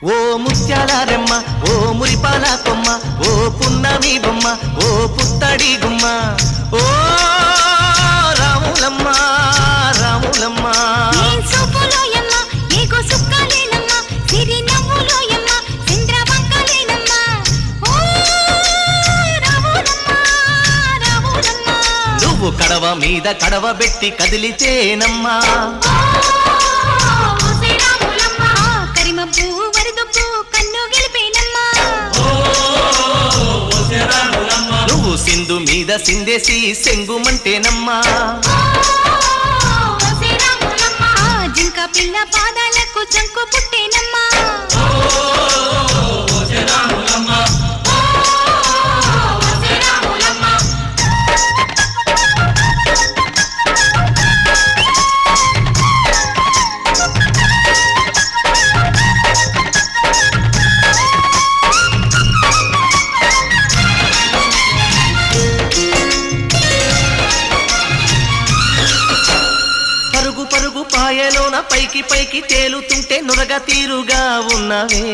ఓ ముత్యాల రెమ్మ ఓ మురిపాల కొమ్మ ఓ పున్నమి బొమ్మ ఓ పుత్తడి గుమ్మ ఓ రాములమ్మ రాములమ్మ నువ్వు కడవ మీద కడవ పెట్టి కదిలితేనమ్మా నువ్వు సింధు మీద సిందేసి సెంగుమంటేనమ్మా జింక పిల్ల పాదాలకు జంకు పుట్టేనమ్మా పరుగు పాయలోన పైకి పైకి తేలుతుంటే నురగ తీరుగా ఉన్నవే